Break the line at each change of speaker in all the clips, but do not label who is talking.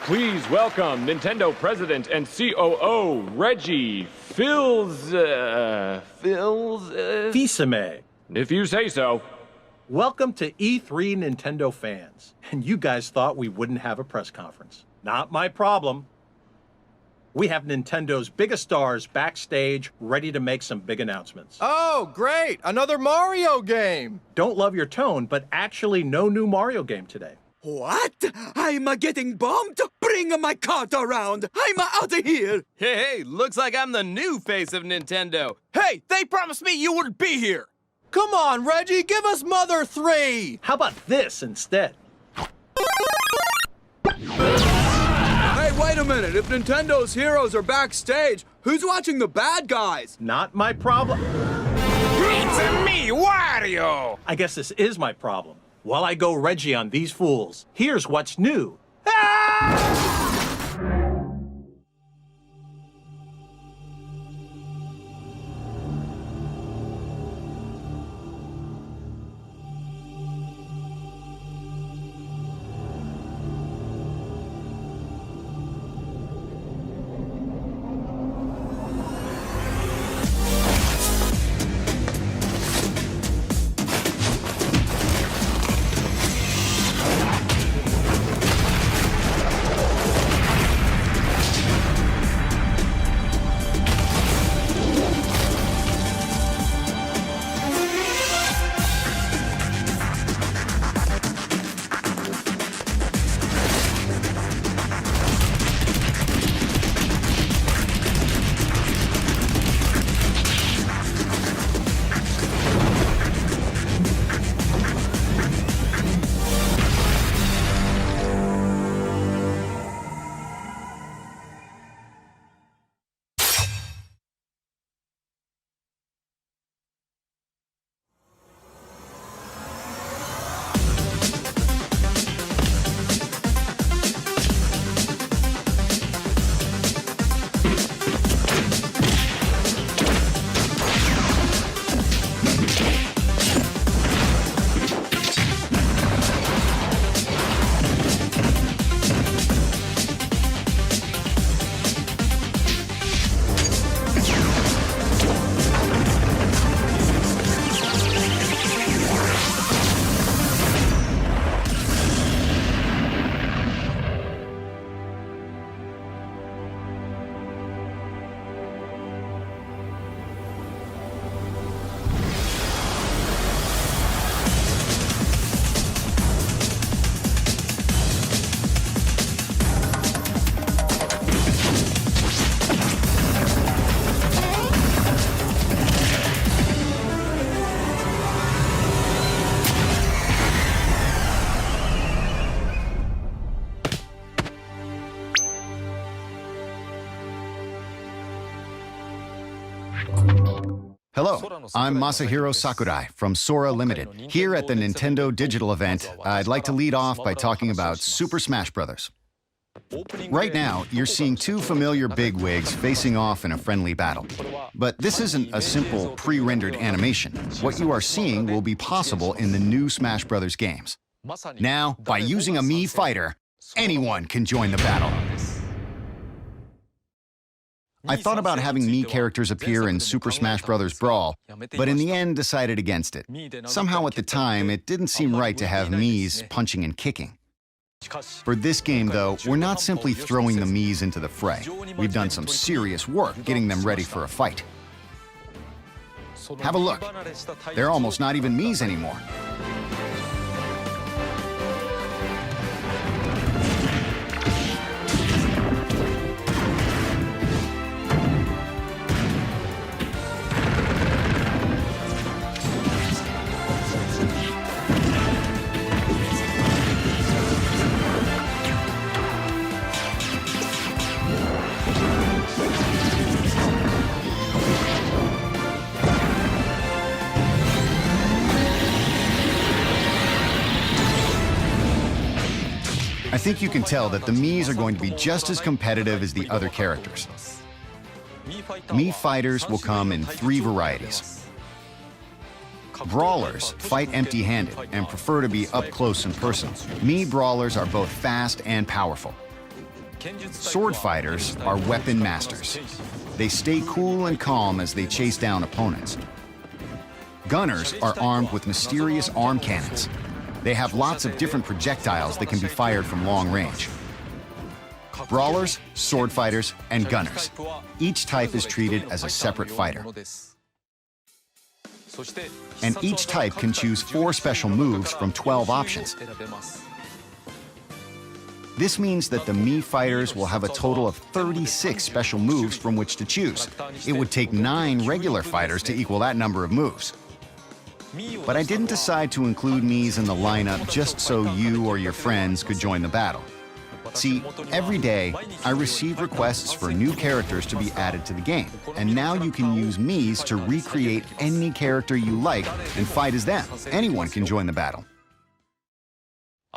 Please welcome Nintendo President and COO Reggie
Fils-aimé.
If you say so.
Welcome to E3 Nintendo fans. And you guys thought we wouldn't have a press conference. Not my problem. We have Nintendo's biggest stars backstage, ready to make some big announcements.
Oh, great! Another Mario game!
Don't love your tone, but actually no new Mario game today.
What? I'm getting bombed? Bring my cart around! I'm out of here!
Hey, looks like I'm the new face of Nintendo. Hey, they promised me you would be here! Come on, Reggie, give us Mother 3!
How about this instead?
Hey, wait a minute! If Nintendo's heroes are backstage, who's watching the bad guys?
Not my problem.
It's me, Wario!
I guess this is my problem. While I go Reggie on these fools, here's what's new. Ah!
Hello, I'm Masahiro Sakurai from Sora Limited. Here at the Nintendo Digital event, I'd like to lead off by talking about Super Smash Bros. Right now, you're seeing two familiar bigwigs facing off in a friendly battle. But this isn't a simple pre-rendered animation. What you are seeing will be possible in the new Smash Bros. Games. Now, by using a Mii fighter, anyone can join the battle. I thought about having Mii characters appear in Super Smash Bros. Brawl, but in the end decided against it. Somehow at the time, it didn't seem right to have Miis punching and kicking. For this game, though, we're not simply throwing the Miis into the fray. We've done some serious work getting them ready for a fight. Have a look. They're almost not even Miis anymore. I think you can tell that the Miis are going to be just as competitive as the other characters. Mii fighters will come in 3 varieties. Brawlers fight empty-handed and prefer to be up close and personal. Mii brawlers are both fast and powerful. Sword fighters are weapon masters. They stay cool and calm as they chase down opponents. Gunners are armed with mysterious arm cannons. They have lots of different projectiles that can be fired from long range. Brawlers, sword fighters, and gunners. Each type is treated as a separate fighter. And each type can choose 4 special moves from 12 options. This means that the Mii fighters will have a total of 36 special moves from which to choose. It would take 9 regular fighters to equal that number of moves. But I didn't decide to include Miis in the lineup just so you or your friends could join the battle. See, every day, I receive requests for new characters to be added to the game, and now you can use Miis to recreate any character you like and fight as them. Anyone can join the battle.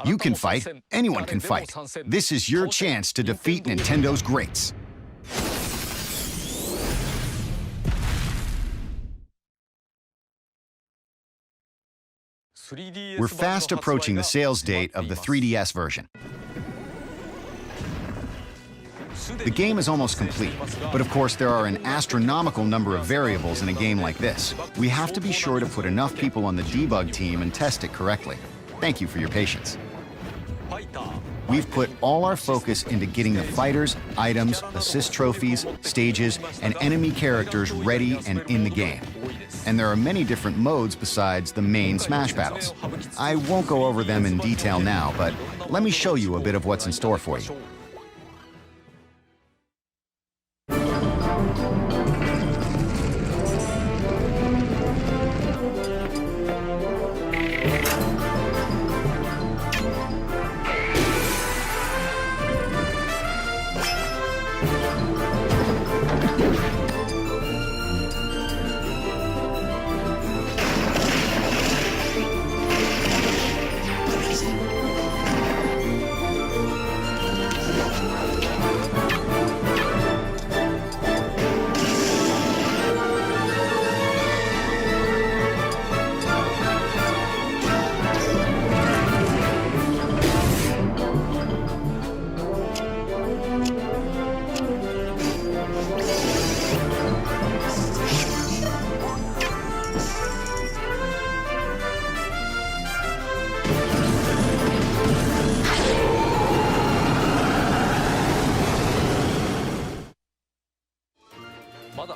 You can fight, anyone can fight. This is your chance to defeat Nintendo's greats. We're fast approaching the sales date of the 3DS version. The game is almost complete, but of course there are an astronomical number of variables in a game like this. We have to be sure to put enough people on the debug team and test it correctly. Thank you for your patience. We've put all our focus into getting the fighters, items, assist trophies, stages, and enemy characters ready and in the game. And there are many different modes besides the main Smash battles. I won't go over them in detail now, but let me show you a bit of what's in store for you.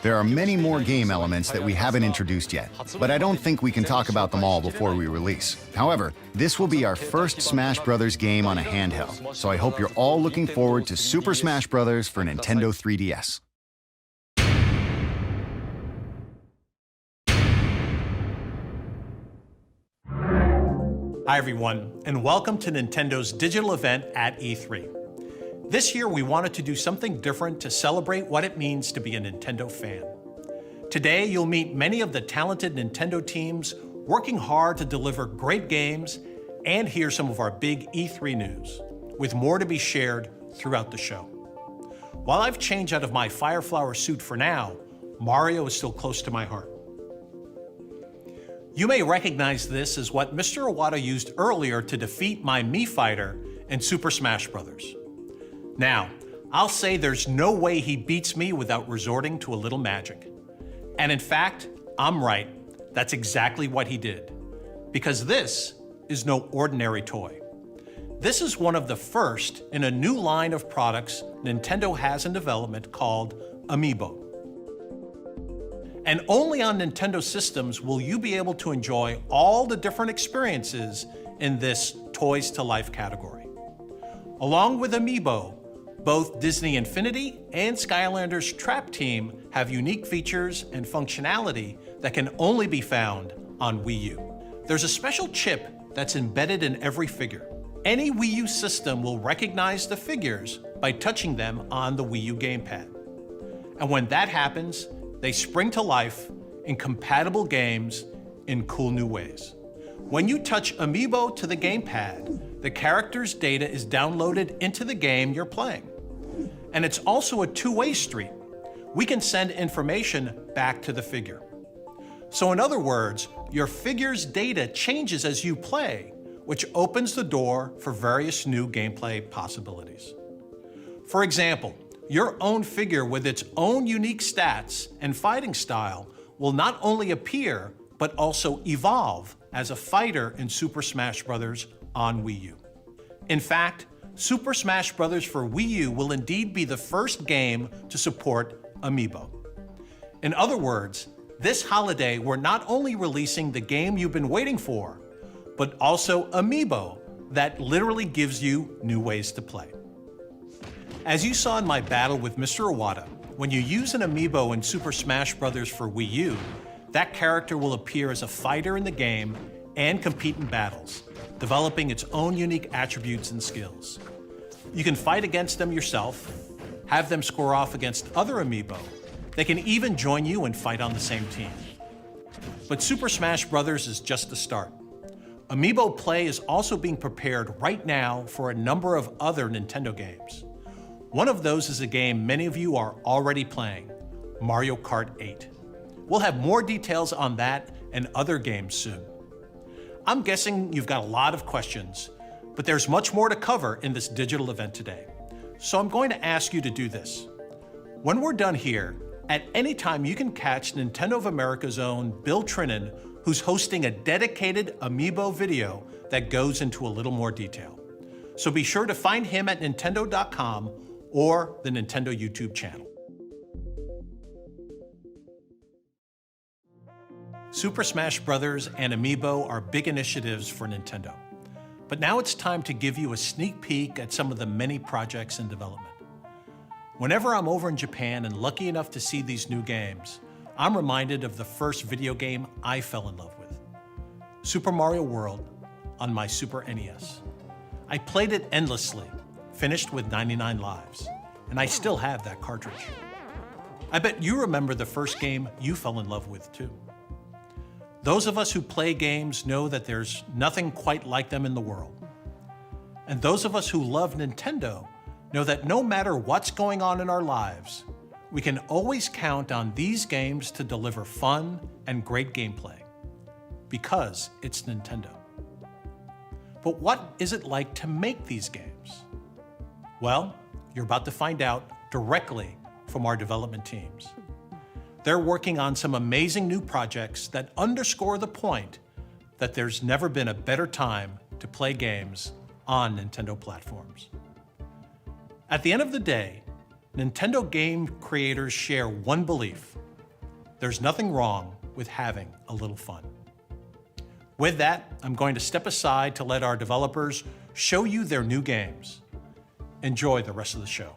There are many more game elements that we haven't introduced yet, but I don't think we can talk about them all before we release. However, this will be our first Smash Bros. Game on a handheld, so I hope you're all looking forward to Super Smash Bros. For Nintendo 3DS.
Hi everyone, and welcome to Nintendo's digital event at E3. This year we wanted to do something different to celebrate what it means to be a Nintendo fan. Today you'll meet many of the talented Nintendo teams working hard to deliver great games and hear some of our big E3 news, with more to be shared throughout the show. While I've changed out of my Fire Flower suit for now, Mario is still close to my heart. You may recognize this as what Mr. Iwata used earlier to defeat my Mii fighter in Super Smash Bros. Now, I'll say there's no way he beats me without resorting to a little magic. And in fact, I'm right. That's exactly what he did. Because this is no ordinary toy. This is one of the first in a new line of products Nintendo has in development called Amiibo. And only on Nintendo systems will you be able to enjoy all the different experiences in this Toys to Life category. Along with Amiibo, both Disney Infinity and Skylanders Trap Team have unique features and functionality that can only be found on Wii U. There's a special chip that's embedded in every figure. Any Wii U system will recognize the figures by touching them on the Wii U gamepad. And when that happens, they spring to life in compatible games in cool new ways. When you touch Amiibo to the gamepad, the character's data is downloaded into the game you're playing. And it's also a two-way street. We can send information back to the figure. So in other words, your figure's data changes as you play, which opens the door for various new gameplay possibilities. For example, your own figure with its own unique stats and fighting style will not only appear, but also evolve as a fighter in Super Smash Bros. On Wii U. In fact, Super Smash Bros. For Wii U will indeed be the first game to support Amiibo. In other words, this holiday we're not only releasing the game you've been waiting for, but also Amiibo that literally gives you new ways to play. As you saw in my battle with Mr. Iwata, when you use an Amiibo in Super Smash Bros. For Wii U, that character will appear as a fighter in the game and compete in battles, developing its own unique attributes and skills. You can fight against them yourself, have them score off against other Amiibo. They can even join you and fight on the same team. But Super Smash Bros. Is just the start. Amiibo play is also being prepared right now for a number of other Nintendo games. One of those is a game many of you are already playing, Mario Kart 8. We'll have more details on that and other games soon. I'm guessing you've got a lot of questions, but there's much more to cover in this digital event today. So I'm going to ask you to do this. When we're done here, at any time you can catch Nintendo of America's own Bill Trinan, who's hosting a dedicated Amiibo video that goes into a little more detail. So be sure to find him at Nintendo.com or the Nintendo YouTube channel. Super Smash Bros. And Amiibo are big initiatives for Nintendo. But now it's time to give you a sneak peek at some of the many projects in development. Whenever I'm over in Japan and lucky enough to see these new games, I'm reminded of the first video game I fell in love with, Super Mario World on my Super NES. I played it endlessly, finished with 99 lives, and I still have that cartridge. I bet you remember the first game you fell in love with too. Those of us who play games know that there's nothing quite like them in the world. And those of us who love Nintendo know that no matter what's going on in our lives, we can always count on these games to deliver fun and great gameplay, because it's Nintendo. But what is it like to make these games? Well, you're about to find out directly from our development teams. They're working on some amazing new projects that underscore the point that there's never been a better time to play games on Nintendo platforms. At the end of the day, Nintendo game creators share one belief: there's nothing wrong with having a little fun. With that, I'm going to step aside to let our developers show you their new games. Enjoy the rest of the show.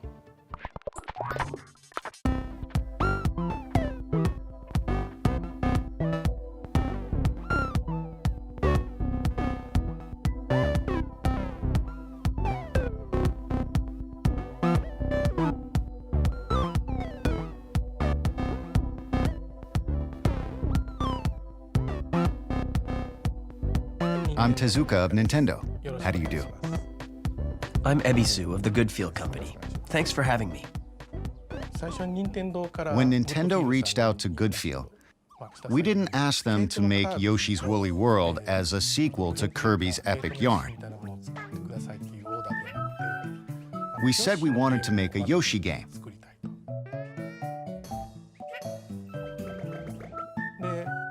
I'm Tezuka of Nintendo. How do you do?
I'm Ebisu of the Goodfield Company. Thanks for having me.
When Nintendo reached out to Goodfield, we didn't ask them to make Yoshi's Woolly World as a sequel to Kirby's Epic Yarn. We said we wanted to make a Yoshi game.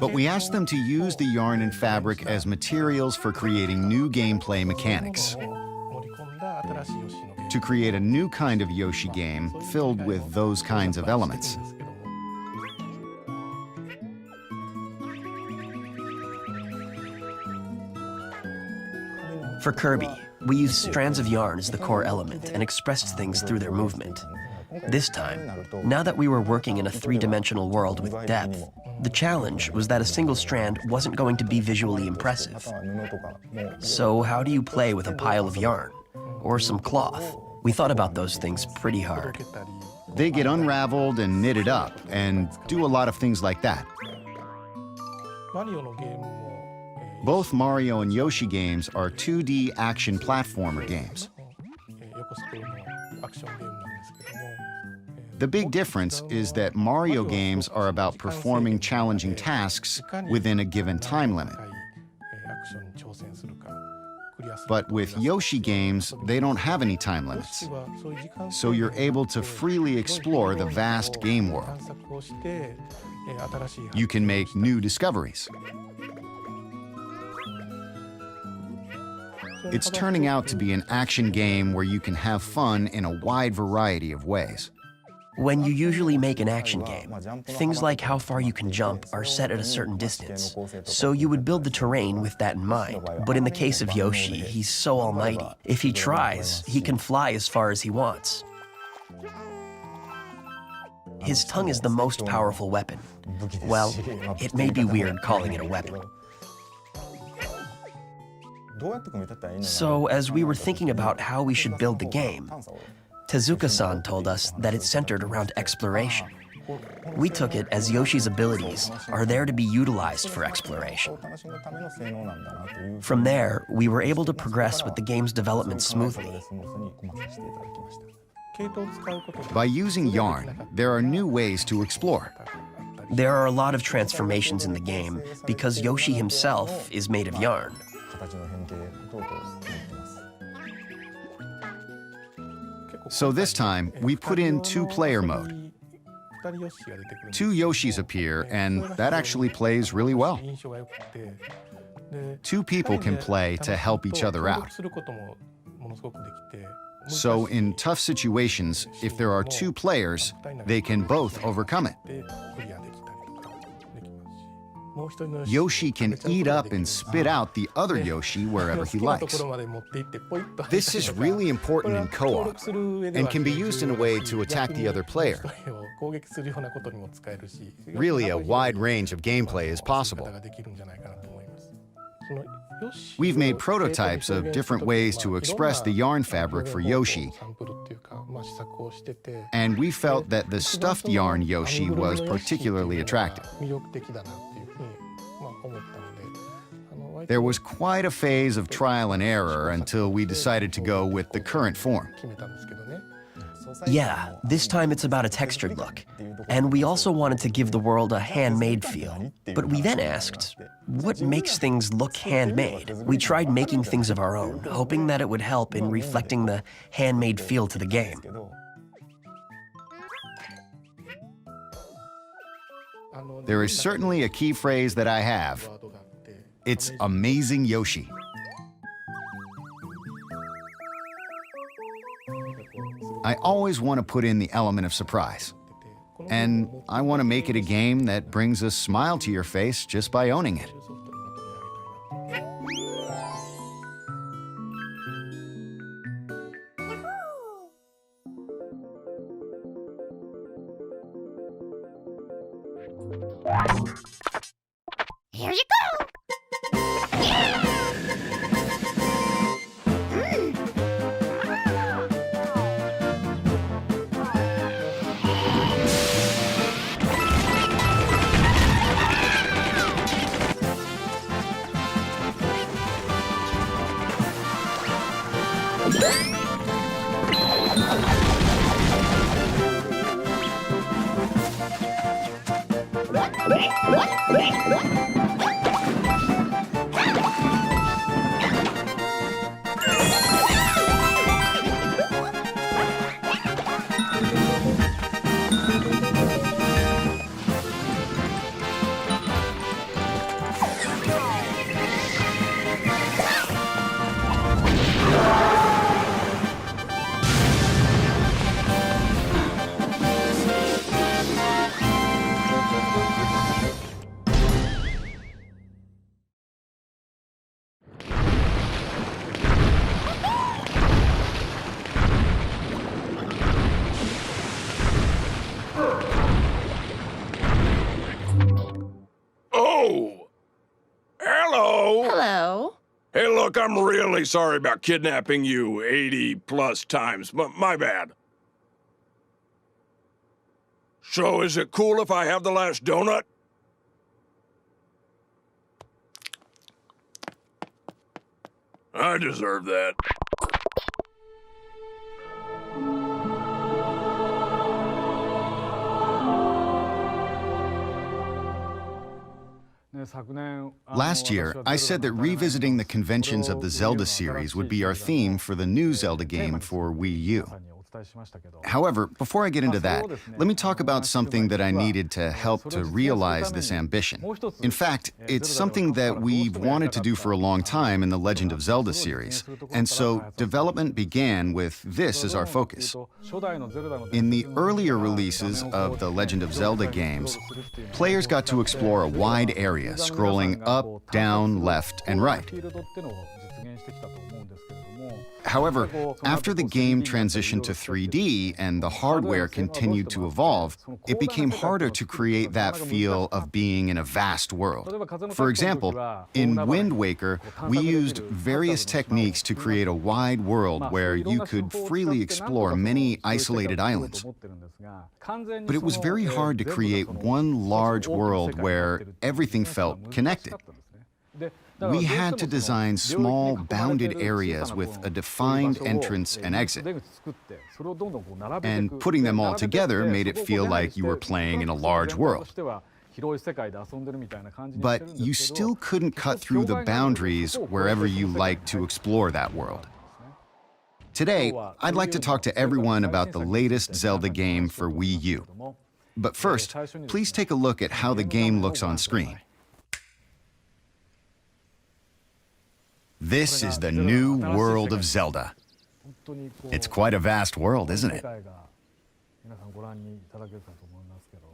But we asked them to use the yarn and fabric as materials for creating new gameplay mechanics. To create a new kind of Yoshi game filled with those kinds of elements.
For Kirby, we used strands of yarn as the core element and expressed things through their movement. This time, now that we were working in a three-dimensional world with depth, the challenge was that a single strand wasn't going to be visually impressive. So how do you play with a pile of yarn? Or some cloth? We thought about those things pretty hard.
They get unraveled and knitted up, and do a lot of things like that. Both Mario and Yoshi games are 2D action platformer games. The big difference is that Mario games are about performing challenging tasks within a given time limit. But with Yoshi games, they don't have any time limits. So you're able to freely explore the vast game world. You can make new discoveries. It's turning out to be an action game where you can have fun in a wide variety of ways.
When you usually make an action game, things like how far you can jump are set at a certain distance, so you would build the terrain with that in mind. But in the case of Yoshi, he's so almighty. If he tries, he can fly as far as he wants. His tongue is the most powerful weapon. Well, it may be weird calling it a weapon. So, as we were thinking about how we should build the game, Tezuka-san told us that it's centered around exploration. We took it as Yoshi's abilities are there to be utilized for exploration. From there, we were able to progress with the game's development smoothly.
By using yarn, there are new ways to explore.
There are a lot of transformations in the game because Yoshi himself is made of yarn.
So this time, we put in two-player mode. Two Yoshis appear, and that actually plays really well. Two people can play to help each other out. So in tough situations, if there are two players, they can both overcome it. Yoshi can eat up and spit out the other Yoshi wherever he likes. This is really important in co-op and can be used in a way to attack the other player. Really, a wide range of gameplay is possible. We've made prototypes of different ways to express the yarn fabric for Yoshi, and we felt that the stuffed yarn Yoshi was particularly attractive. There was quite a phase of trial and error until we decided to go with the current form.
Yeah, this time it's about a textured look. And we also wanted to give the world a handmade feel. But we then asked, what makes things look handmade? We tried making things of our own, hoping that it would help in reflecting the handmade feel to the game.
There is certainly a key phrase that I have. It's amazing Yoshi. I always want to put in the element of surprise. And I want to make it a game that brings a smile to your face just by owning it.
Here you go!
Oh! Hello!
Hello.
Hey, look, I'm really sorry about kidnapping you 80+ times. My bad. So, is it cool if I have the last donut? I deserve that.
Last year, I said that revisiting the conventions of the Zelda series would be our theme for the new Zelda game for Wii U. However, before I get into that, let me talk about something that I needed to help to realize this ambition. In fact, it's something that we've wanted to do for a long time in the Legend of Zelda series, and so development began with this as our focus. In the earlier releases of the Legend of Zelda games, players got to explore a wide area, scrolling up, down, left, and right. However, after the game transitioned to 3D and the hardware continued to evolve, it became harder to create that feel of being in a vast world. For example, in Wind Waker, we used various techniques to create a wide world where you could freely explore many isolated islands. But it was very hard to create one large world where everything felt connected. We had to design small, bounded areas with a defined entrance and exit. And putting them all together made it feel like you were playing in a large world. But you still couldn't cut through the boundaries wherever you liked to explore that world. Today, I'd like to talk to everyone about the latest Zelda game for Wii U. But first, please take a look at how the game looks on screen. This is the new world of Zelda. It's quite a vast world, isn't it?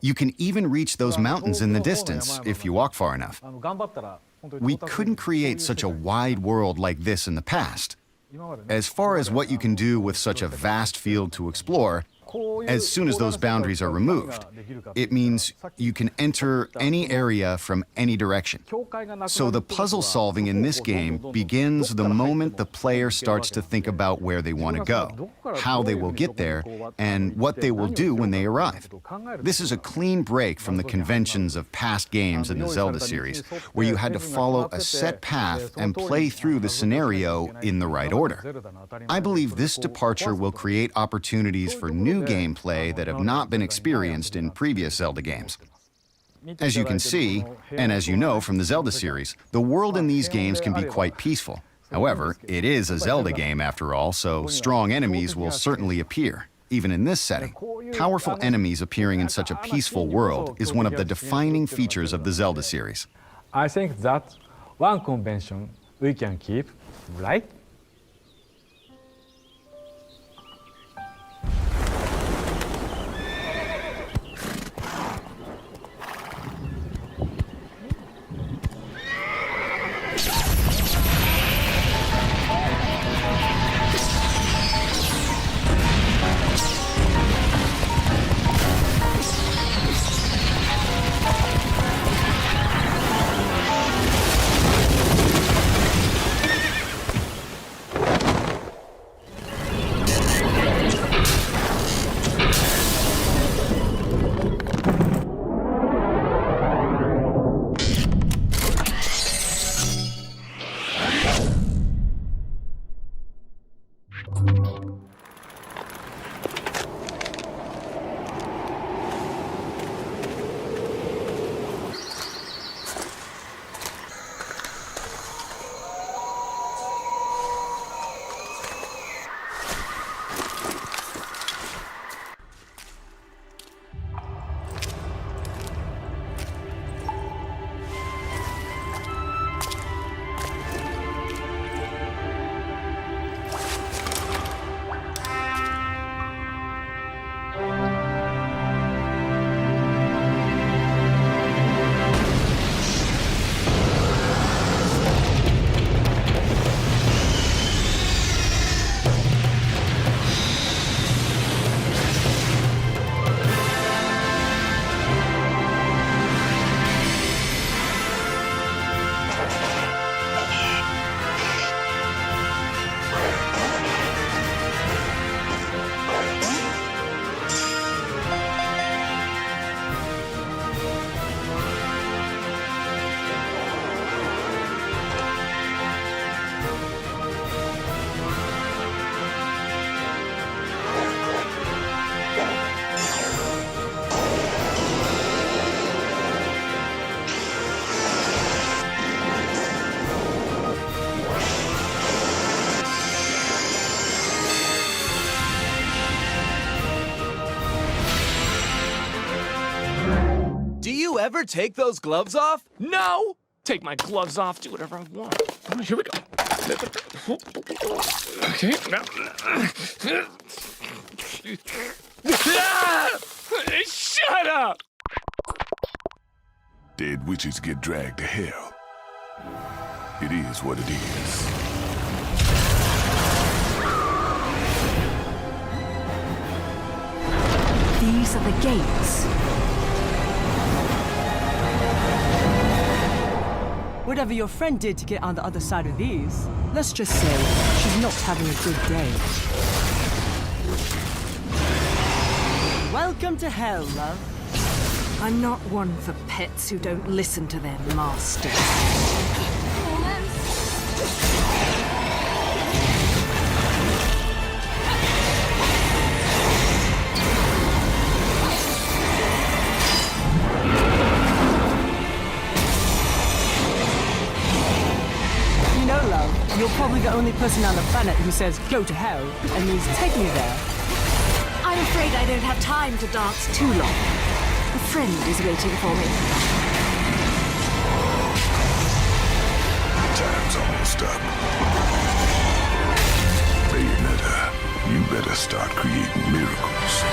You can even reach those mountains in the distance if you walk far enough. We couldn't create such a wide world like this in the past. As far as what you can do with such a vast field to explore, as soon as those boundaries are removed, it means you can enter any area from any direction. So the puzzle solving in this game begins the moment the player starts to think about where they want to go, how they will get there, and what they will do when they arrive. This is a clean break from the conventions of past games in the Zelda series, where you had to follow a set path and play through the scenario in the right order. I believe this departure will create opportunities for new gameplay that have not been experienced in previous Zelda games. As you can see, and as you know from the Zelda series, the world in these games can be quite peaceful. However, it is a Zelda game after all, so strong enemies will certainly appear, even in this setting. Powerful enemies appearing in such a peaceful world is one of the defining features of the Zelda series.
I think that's one convention we can keep, right?
ever take those gloves off?
No! Take my gloves off, do whatever I want. Oh, here we go. Okay, now. Shut up!
Dead witches get dragged to hell. It is what it is.
These are the gates.
Whatever your friend did to get on the other side of these, let's just say she's not having a good day. Welcome to hell, love.
I'm not one for pets who don't listen to their masters.
You know, love, you're probably the only person on the planet who says go to hell and means take me there.
I'm afraid I don't have time to dance too long. A friend is waiting for me.
Time's almost up. Bayonetta, you better start creating miracles.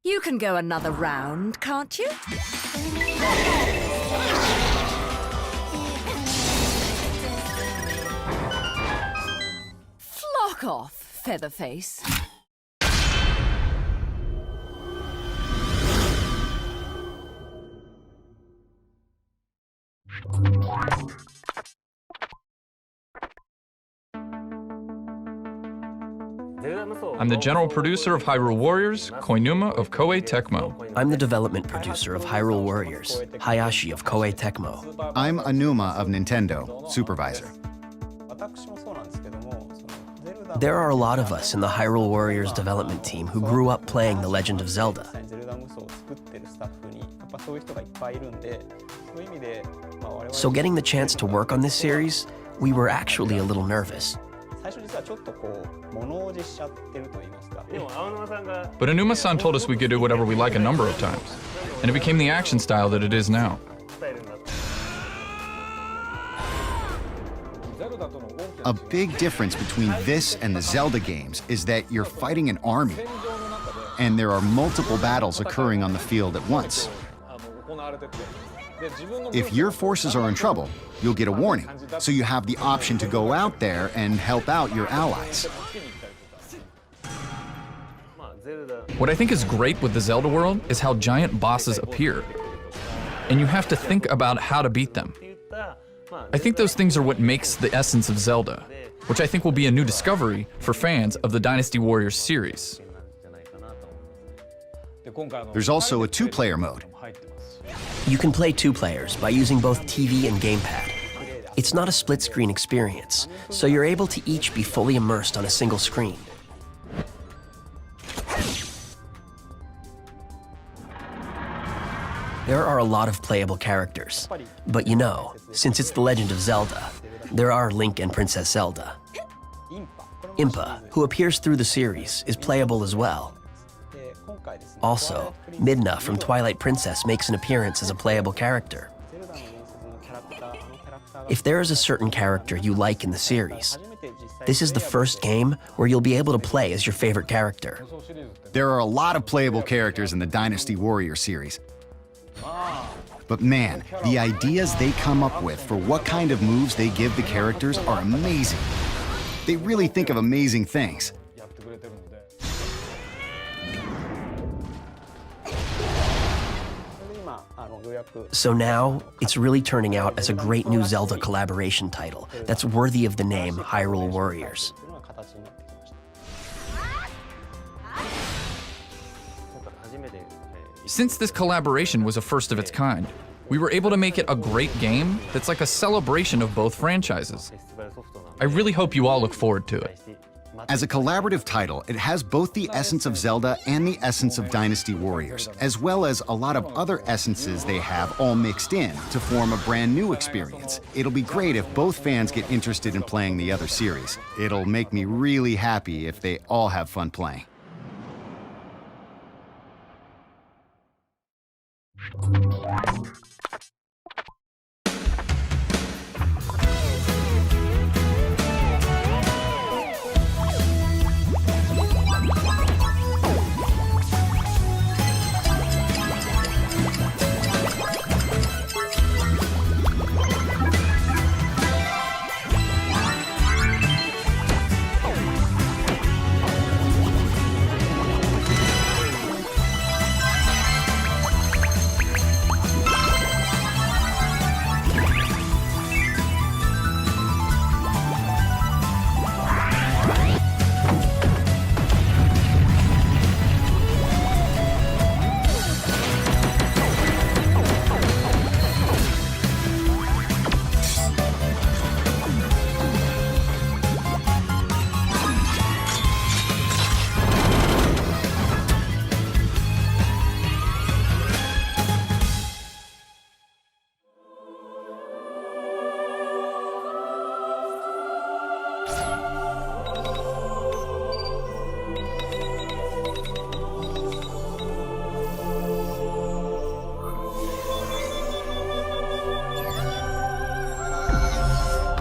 You can go another round, can't you? Flock off, Featherface.
I'm the general producer of Hyrule Warriors, Koinuma of Koei Tecmo.
I'm the development producer of Hyrule Warriors, Hayashi of Koei Tecmo.
I'm Anuma of Nintendo, supervisor.
There are a lot of us in the Hyrule Warriors development team who grew up playing The Legend of Zelda. So getting the chance to work on this series, we were actually a little nervous.
But Anuma-san told us we could do whatever we like a number of times, and it became the action style that it is now.
A big difference between this and the Zelda games is that you're fighting an army, and there are multiple battles occurring on the field at once. If your forces are in trouble, you'll get a warning, so you have the option to go out there and help out your allies.
What I think is great with the Zelda world is how giant bosses appear, and you have to think about how to beat them. I think those things are what makes the essence of Zelda, which I think will be a new discovery for fans of the Dynasty Warriors series.
There's also a two-player mode.
You can play two players by using both TV and gamepad. It's not a split-screen experience, so you're able to each be fully immersed on a single screen. There are a lot of playable characters, but you know, since it's The Legend of Zelda, there are Link and Princess Zelda. Impa, who appears through the series, is playable as well. Also, Midna from Twilight Princess makes an appearance as a playable character. If there is a certain character you like in the series, this is the first game where you'll be able to play as your favorite character.
There are a lot of playable characters in the Dynasty Warrior series. But man, the ideas they come up with for what kind of moves they give the characters are amazing. They really think of amazing things.
So now, it's really turning out as a great new Zelda collaboration title that's worthy of the name Hyrule Warriors.
Since this collaboration was a first of its kind, we were able to make it a great game that's like a celebration of both franchises. I really hope you all look forward to it.
As a collaborative title, it has both the essence of Zelda and the essence of Dynasty Warriors, as well as a lot of other essences they have all mixed in to form a brand new experience. It'll be great if both fans get interested in playing the other series. It'll make me really happy if they all have fun playing.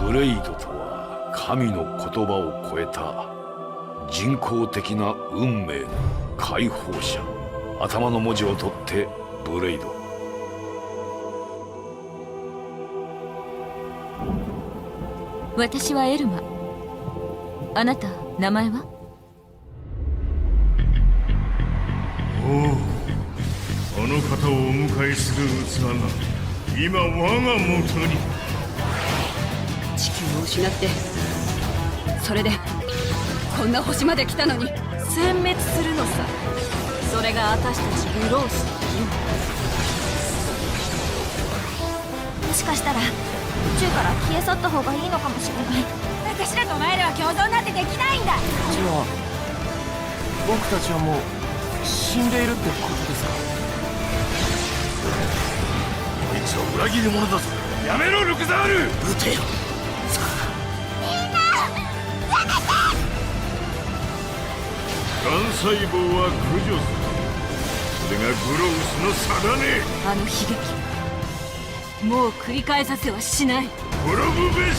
ブレイドとは神の言葉を超えた人工的な運命の解放者。頭の文字を取ってブレイド。
私はエルマ。あなた名前は？
おお、あの方をお迎えする器が今我が元に。
地球を失って、それでこんな星まで来たのに
殲滅するのさ。それが私たちブロースの任務。もしかしたら宇宙から消え去った方がいいのかもしれない。
私らとお前らは共存なんてできないんだ。
じゃあ僕たちはもう死んでいるってことですか？
こいつは裏切り者だぞ。やめろルクザール。
撃てよ。
がん細胞は駆除する。それがグロウスの差だね。
あの悲劇もう繰り返させはしない。
滅ぶべし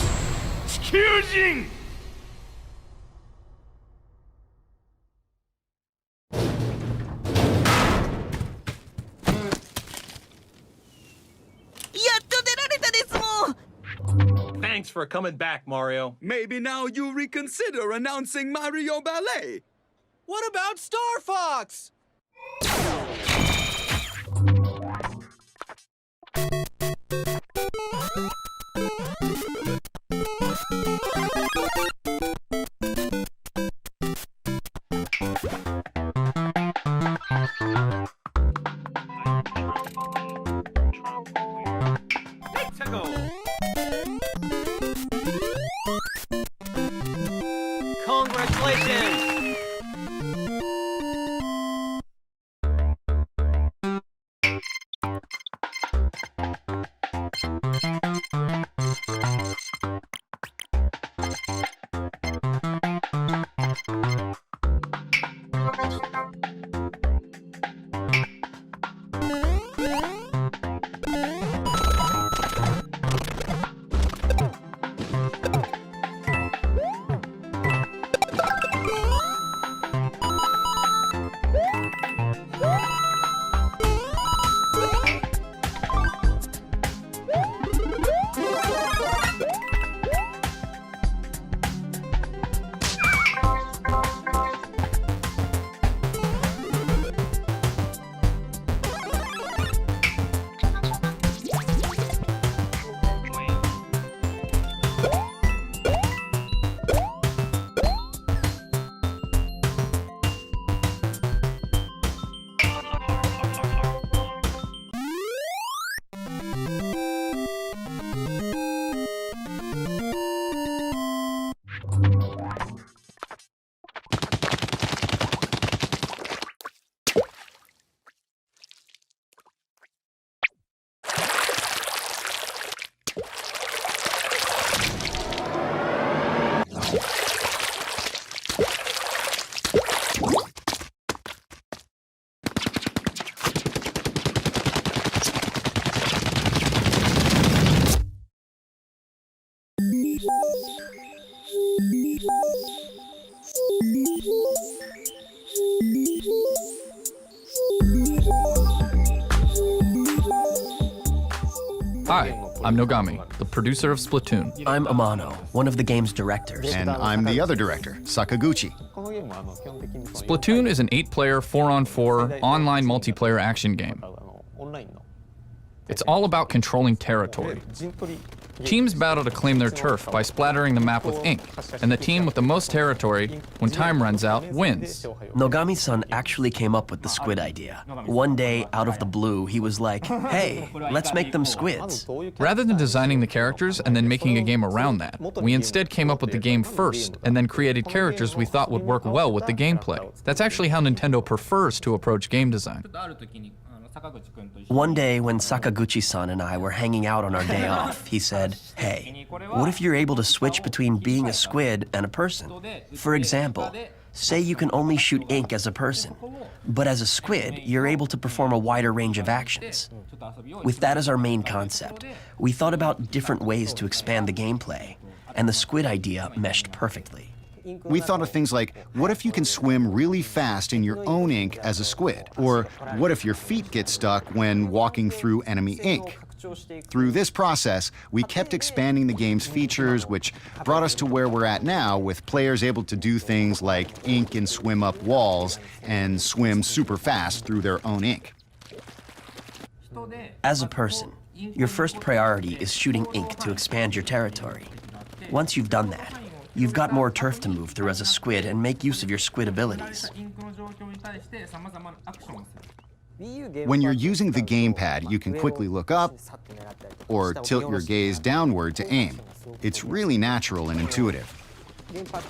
地球人。
Thanks for coming back, Mario.
Maybe now you reconsider announcing Mario Ballet. What about Star Fox?
Congratulations!
Hi, I'm Nogami, the producer of Splatoon.
I'm Amano, one of the game's directors.
And I'm the other director, Sakaguchi.
Splatoon is an 8-player, 4-on-4 online multiplayer action game. It's all about controlling territory. Teams battle to claim their turf by splattering the map with ink, and the team with the most territory, when time runs out, wins.
Nogami-san actually came up with the squid idea. One day, out of the blue, he was like, hey, let's make them squids.
Rather than designing the characters and then making a game around that, we instead came up with the game first and then created characters we thought would work well with the gameplay. That's actually how Nintendo prefers to approach game design.
One day when Sakaguchi-san and I were hanging out on our day off, he said, hey, what if you're able to switch between being a squid and a person? For example, say you can only shoot ink as a person, but as a squid, you're able to perform a wider range of actions. With that as our main concept, we thought about different ways to expand the gameplay, and the squid idea meshed perfectly.
We thought of things like, what if you can swim really fast in your own ink as a squid? Or what if your feet get stuck when walking through enemy ink? Through this process, we kept expanding the game's features, which brought us to where we're at now, with players able to do things like ink and swim up walls and swim super fast through their own ink.
As a person, your first priority is shooting ink to expand your territory. Once you've done that, you've got more turf to move through as a squid and make use of your squid abilities.
When you're using the gamepad, you can quickly look up or tilt your gaze downward to aim. It's really natural and intuitive.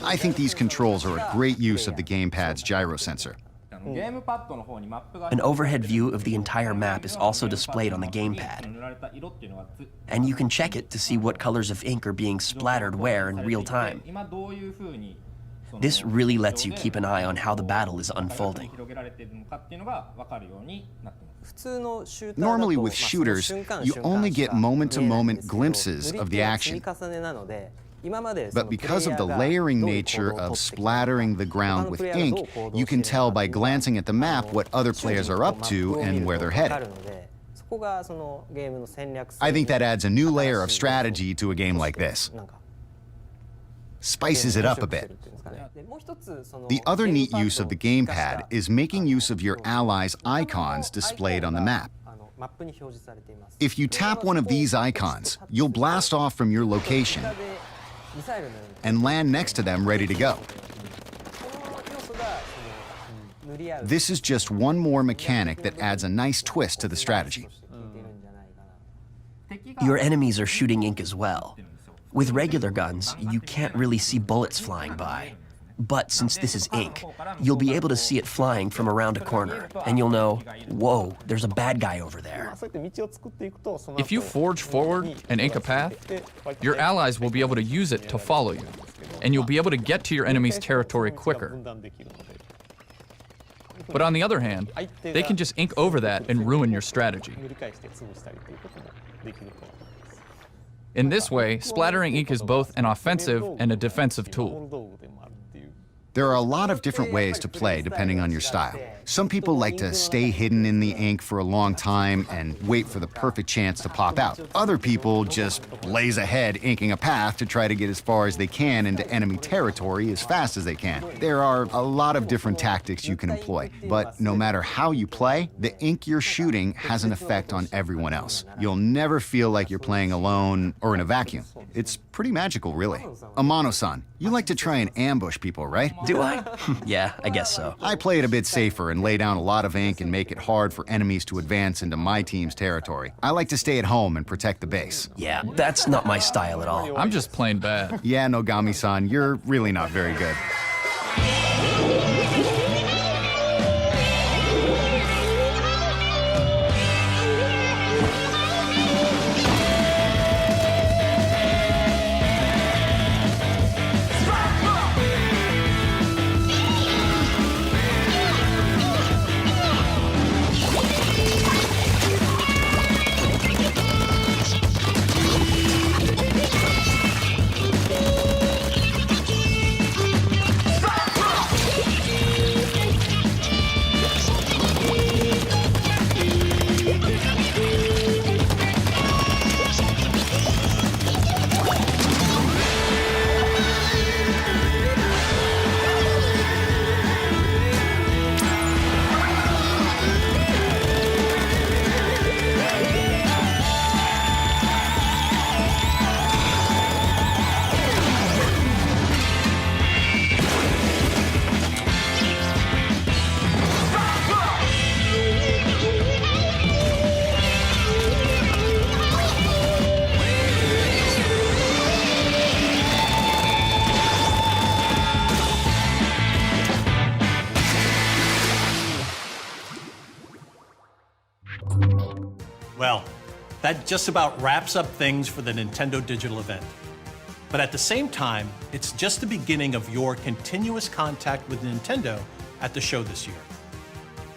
I think these controls are a great use of the gamepad's gyro sensor.
An overhead view of the entire map is also displayed on the gamepad, and you can check it to see what colors of ink are being splattered where in real time. This really lets you keep an eye on how the battle is unfolding.
Normally with shooters, you only get moment-to-moment glimpses of the action. But because of the layering nature of splattering the ground with ink, you can tell by glancing at the map what other players are up to and where they're headed. I think that adds a new layer of strategy to a game like this. Spices it up a bit. The other neat use of the gamepad is making use of your allies' icons displayed on the map. If you tap one of these icons, you'll blast off from your location and land next to them ready to go. This is just one more mechanic that adds a nice twist to the strategy.
Your enemies are shooting ink as well. With regular guns, you can't really see bullets flying by. But since this is ink, you'll be able to see it flying from around a corner, and you'll know, whoa, there's a bad guy over there.
If you forge forward and ink a path, your allies will be able to use it to follow you, and you'll be able to get to your enemy's territory quicker. But on the other hand, they can just ink over that and ruin your strategy. In this way, splattering ink is both an offensive and a defensive tool.
There are a lot of different ways to play depending on your style. Some people like to stay hidden in the ink for a long time and wait for the perfect chance to pop out. Other people just blaze ahead, inking a path to try to get as far as they can into enemy territory as fast as they can. There are a lot of different tactics you can employ, but no matter how you play, the ink you're shooting has an effect on everyone else. You'll never feel like you're playing alone or in a vacuum. It's pretty magical, really. Amano-san, you like to try and ambush people, right?
Do I? Yeah, I guess so.
I play it a bit safer and lay down a lot of ink and make it hard for enemies to advance into my team's territory. I like to stay at home and protect the base.
Yeah, that's not my style at all.
I'm just plain bad.
Yeah, Nogami-san, you're really not very good.
That just about wraps up things for the Nintendo Digital event. But at the same time, it's just the beginning of your continuous contact with Nintendo at the show this year.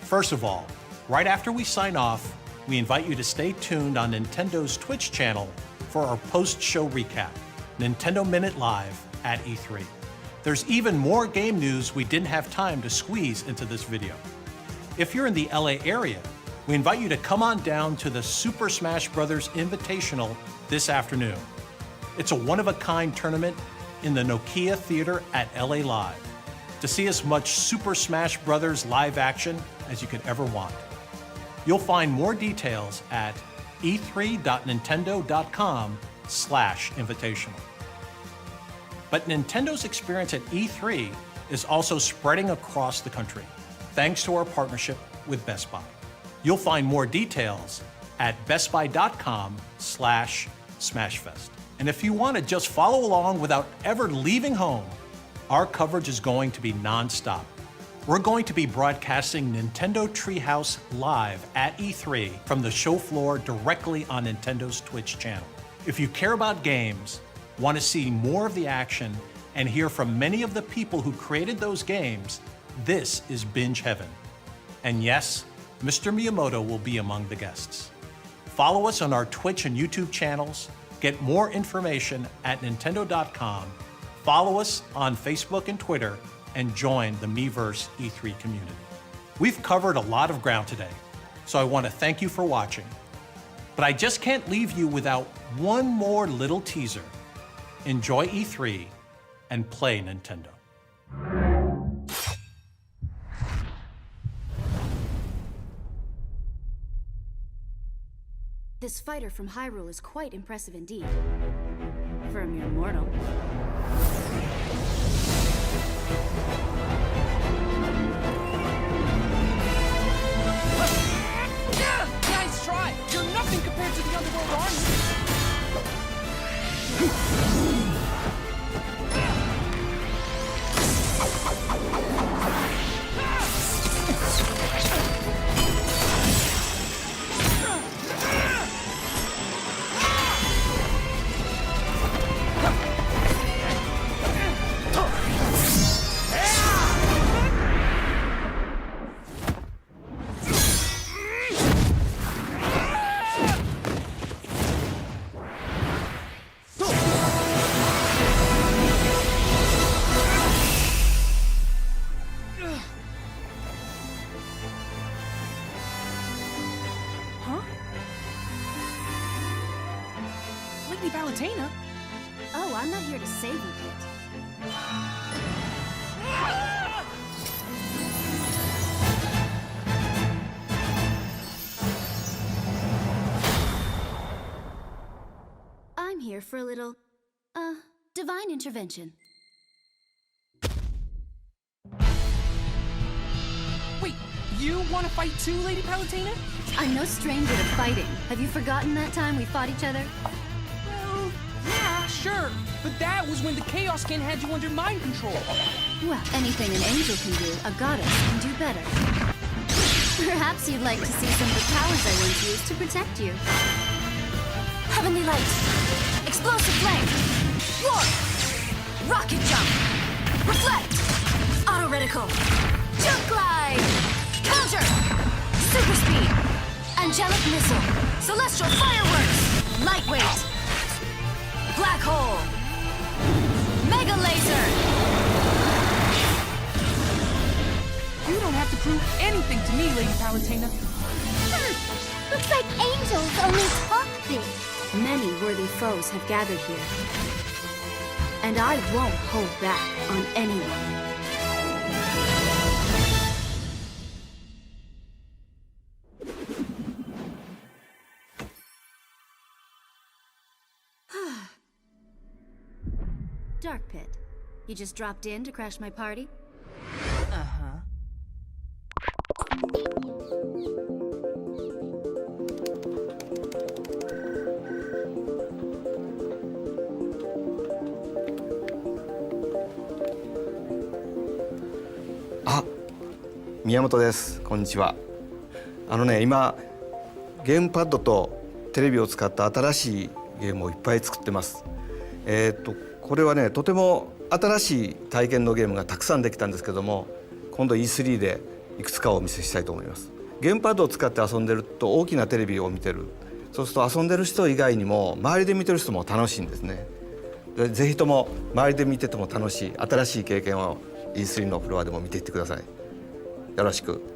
First of all, right after we sign off, we invite you to stay tuned on Nintendo's Twitch channel for our post-show recap, Nintendo Minute Live at E3. There's even more game news we didn't have time to squeeze into this video. If you're in the LA area, we invite you to come on down to the Super Smash Bros. Invitational this afternoon. It's a one-of-a-kind tournament in the Nokia Theater at LA Live to see as much Super Smash Bros. Live action as you could ever want. You'll find more details at e3.nintendo.com/invitational. But Nintendo's experience at E3 is also spreading across the country, thanks to our partnership with Best Buy. You'll find more details at bestbuy.com/smashfest. And if you want to just follow along without ever leaving home, our coverage is going to be nonstop. We're going to be broadcasting Nintendo Treehouse live at E3 from the show floor directly on Nintendo's Twitch channel. If you care about games, want to see more of the action, and hear from many of the people who created those games, this is Binge Heaven. And yes, Mr. Miyamoto will be among the guests. Follow us on our Twitch and YouTube channels, get more information at Nintendo.com, follow us on Facebook and Twitter, and join the Miiverse E3 community. We've covered a lot of ground today, so I want to thank you for watching. But I just can't leave you without one more little teaser. Enjoy E3 and play Nintendo.
This fighter from Hyrule is quite impressive indeed. For a mere mortal.
Nice try! You're nothing compared to the Underworld Army!
Oh, I'm not here to save you, Pit. I'm here for a little, divine intervention.
Wait, you want to fight too, Lady Palutena?
I'm no stranger to fighting. Have you forgotten that time we fought each other?
Well, yeah, sure. But that was when the Chaos King had you under mind control.
Well, anything an angel can do, a goddess can do better. Perhaps you'd like to see some of the powers I once used to protect you. Heavenly Light, Explosive Flame, Warp, Rocket Jump, Reflect, Auto Reticle, Jump Glide, Counter, Super Speed, Angelic Missile, Celestial Fireworks, Lightweight, Black Hole, Mega Laser!
You don't have to prove anything to me, Lady Palutena.
Looks like angels only talk big. Many worthy foes have gathered here. And I won't hold back on anyone. Dark Pit, you just dropped in to crash my party?
Uh-huh.
宮本です。こんにちは。今ゲームパッドとテレビを使った新しいゲームをいっぱい作ってます。これはねとても新しい体験のゲームがたくさんできたんですけども、今度 E3 でいくつかをお見せしたいと思います。ゲームパッドを使って遊んでると大きなテレビを見てる、そうすると遊んでる人以外にも周りで見てる人も楽しいんですね。ぜひとも周りで見てても楽しい新しい経験を E3 のフロアでも見ていってください。よろしく。